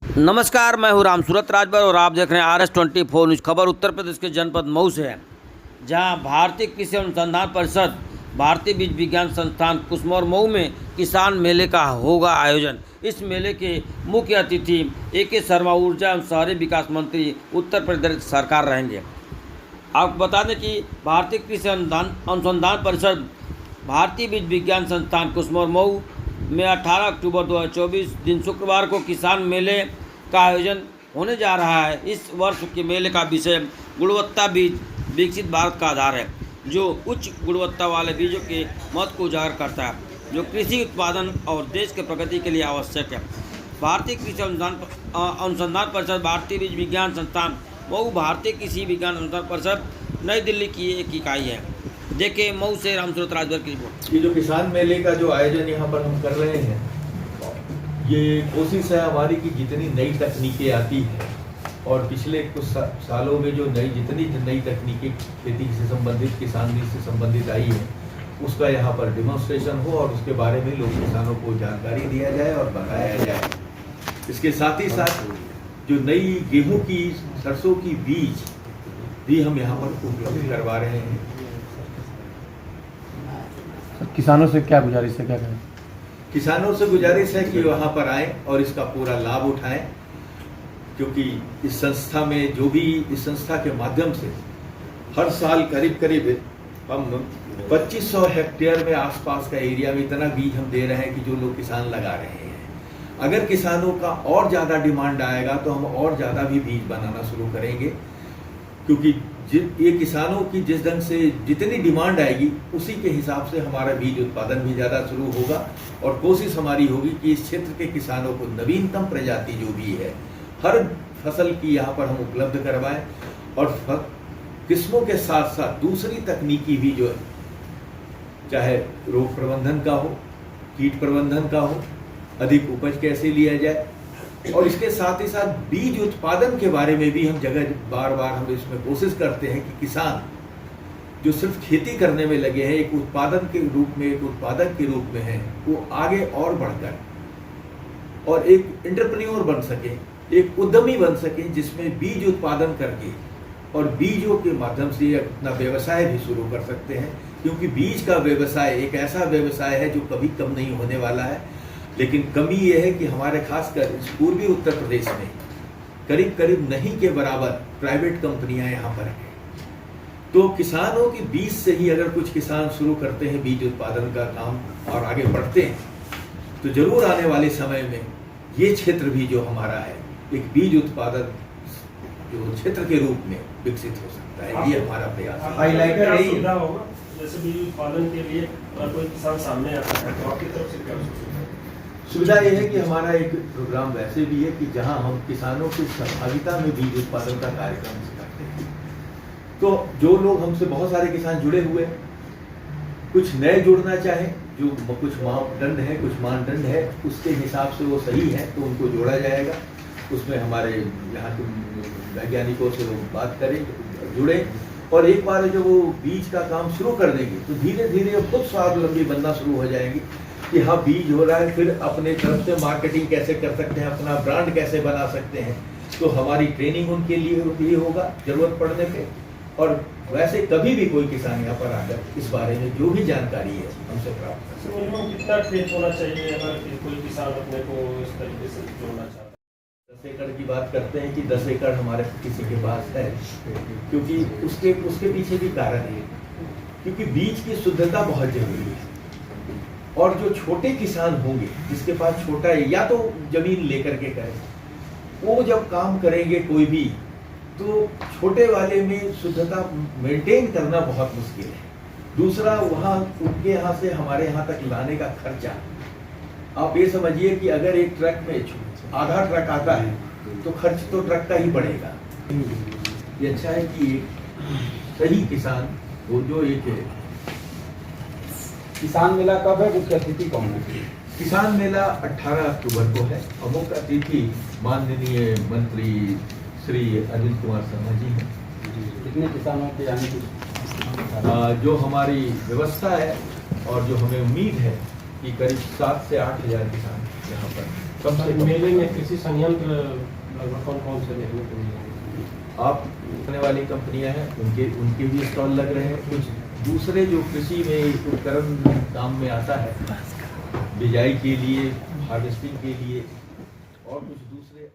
नमस्कार, मैं हूं राम सूरत राजभर और आप देख रहे हैं RS24 न्यूज़। खबर उत्तर प्रदेश के जनपद मऊ से है, जहां भारतीय कृषि अनुसंधान परिषद, भारतीय बीज विज्ञान संस्थान कुसमौर मऊ में किसान मेले का होगा आयोजन। इस मेले के मुख्य अतिथि AK शर्मा, ऊर्जा एवं शहरी विकास मंत्री उत्तर प्रदेश सरकार रहेंगे। आपको बता दें कि भारतीय कृषि अनुसंधान परिषद, भारतीय बीज विज्ञान संस्थान कुसमौर मऊ में 18 अक्टूबर 2024 दिन शुक्रवार को किसान मेले का आयोजन होने जा रहा है। इस वर्ष के मेले का विषय गुणवत्ता बीज विकसित भारत का आधार है, जो उच्च गुणवत्ता वाले बीजों के महत्व को उजागर करता है, जो कृषि उत्पादन और देश के प्रगति के लिए आवश्यक है। भारतीय कृषि अनुसंधान परिषद, भारतीय बीज विज्ञान संस्थान मऊ, भारतीय कृषि विज्ञान अनुसंधान परिषद नई दिल्ली की एक इकाई है। देखिए मऊ से राम सूरत राजभर की रिपोर्ट। ये जो किसान मेले का जो आयोजन यहाँ पर हम कर रहे हैं, ये कोशिश है हमारी कि जितनी नई तकनीकें आती हैं और पिछले कुछ सालों में जो जितनी नई तकनीकें खेती से संबंधित, किसानी से संबंधित आई है, उसका यहाँ पर डेमोन्स्ट्रेशन हो और उसके बारे में लोग किसानों को जानकारी दिया जाए और बताया जाए। इसके साथ ही साथ जो नई गेहूँ की, सरसों की बीज भी हम यहाँ पर उपलब्ध करवा रहे हैं। किसानों से क्या गुजारिश है, क्या करें? किसानों से गुजारिश है कि वहाँ पर आएँ और इसका पूरा लाभ उठाएं, क्योंकि इस संस्था में इस संस्था के माध्यम से हर साल करीब हम 2500 हेक्टेयर में आसपास का एरिया में इतना बीज हम दे रहे हैं कि जो लोग किसान लगा रहे हैं। अगर किसानों का और ज़्यादा डिमांड आएगा तो हम और ज़्यादा भी बीज बनाना शुरू करेंगे, क्योंकि ये किसानों की जिस ढंग से जितनी डिमांड आएगी उसी के हिसाब से हमारा बीज उत्पादन भी ज़्यादा शुरू होगा। और कोशिश हमारी होगी कि इस क्षेत्र के किसानों को नवीनतम प्रजाति जो भी है हर फसल की यहाँ पर हम उपलब्ध करवाएं, और किस्मों के साथ साथ दूसरी तकनीकी भी जो है, चाहे रोग प्रबंधन का हो, कीट प्रबंधन का हो, अधिक उपज कैसे लिया जाए, और इसके साथ ही साथ बीज उत्पादन के बारे में भी हम बार बार हम इसमें कोशिश करते हैं कि किसान जो सिर्फ खेती करने में लगे हैं, एक उत्पादन के रूप में, एक उत्पादक के रूप में हैं, वो आगे और बढ़कर और एक एंटरप्रेन्योर बन सके, एक उद्यमी बन सके, जिसमें बीज उत्पादन करके और बीजों के माध्यम से अपना व्यवसाय भी शुरू कर सकते हैं। क्योंकि बीज का व्यवसाय एक ऐसा व्यवसाय है जो कभी कम नहीं होने वाला है। लेकिन कमी यह है कि हमारे खासकर इस पूर्वी उत्तर प्रदेश में करीब नहीं के बराबर प्राइवेट कंपनियां यहाँ पर हैं। तो किसानों की बीज से ही अगर कुछ किसान शुरू करते हैं बीज उत्पादन का काम और आगे बढ़ते हैं, तो जरूर आने वाले समय में ये क्षेत्र भी जो हमारा है एक बीज उत्पादन जो क्षेत्र के रूप में विकसित हो सकता है। ये हमारा प्रयास है। हाईलाइटर यही होगा, जैसे बीज उत्पादन के लिए कोई किसान सामने आता है तो आपकी तरफ से क्या सुविधा यह है कि हमारा एक प्रोग्राम वैसे भी है कि जहां हम किसानों की सहभागिता में बीज उत्पादन का कार्यक्रम करते हैं। तो जो लोग हमसे, बहुत सारे किसान जुड़े हुए हैं, कुछ नए जुड़ना चाहें, जो कुछ मापदंड है, कुछ मानदंड है, उसके हिसाब से वो सही है तो उनको जोड़ा जाएगा। उसमें हमारे यहाँ के वैज्ञानिकों से लोग बात करें, जुड़े, और एक बार जब वो बीज का काम शुरू कर देंगे तो धीरे धीरे खुद स्वावलंबी बनना शुरू हो जाएंगी कि हाँ बीज हो रहा है, फिर अपने तरफ से मार्केटिंग कैसे कर सकते हैं, अपना ब्रांड कैसे बना सकते हैं। तो हमारी ट्रेनिंग उनके लिए होगा जरूरत पड़ने पे। और वैसे कभी भी कोई किसान यहाँ पर आकर इस बारे में जो भी जानकारी है हमसे प्राप्त कर सकते हैं। कितना खेत होना चाहिए अगर कोई किसान अपने को इस तरीके से जोड़ना चाहता है? 10 एकड़ की बात करते हैं कि 10 एकड़ हमारे किसी के पास है, क्योंकि उसके पीछे भी कारण है, क्योंकि बीज की शुद्धता बहुत जरूरी है। और जो छोटे किसान होंगे जिसके पास छोटा है, या तो जमीन लेकर के करें, वो जब काम करेंगे कोई भी, तो छोटे वाले में शुद्धता मेंटेन करना बहुत मुश्किल है। दूसरा, वहाँ उनके यहाँ से हमारे यहाँ तक लाने का खर्चा, आप ये समझिए कि अगर एक ट्रक में आधा ट्रक आता है तो खर्च तो ट्रक का ही पड़ेगा। ये अच्छा है कि एक सही किसान वो जो एक है। किसान मेला कब है, मुख्य अतिथि कौन है? किसान मेला 18 अक्टूबर को है और मुख्य अतिथि माननीय मंत्री श्री अनिल कुमार शर्मा जी हैं। कितने किसानों के आने की जो हमारी व्यवस्था है और जो हमें उम्मीद है कि करीब 7 से 8 हज़ार किसान यहाँ पर कम से कम मेले में कृषि संयंत्र लगभग कौन कौन से देखने को मिलेंगे? आप आने वाली कंपनियां हैं उनके भी स्टॉल लग रहे हैं। कुछ दूसरे जो कृषि में उपकरण काम में आता है, बिजाई के लिए, हार्वेस्टिंग के लिए और कुछ दूसरे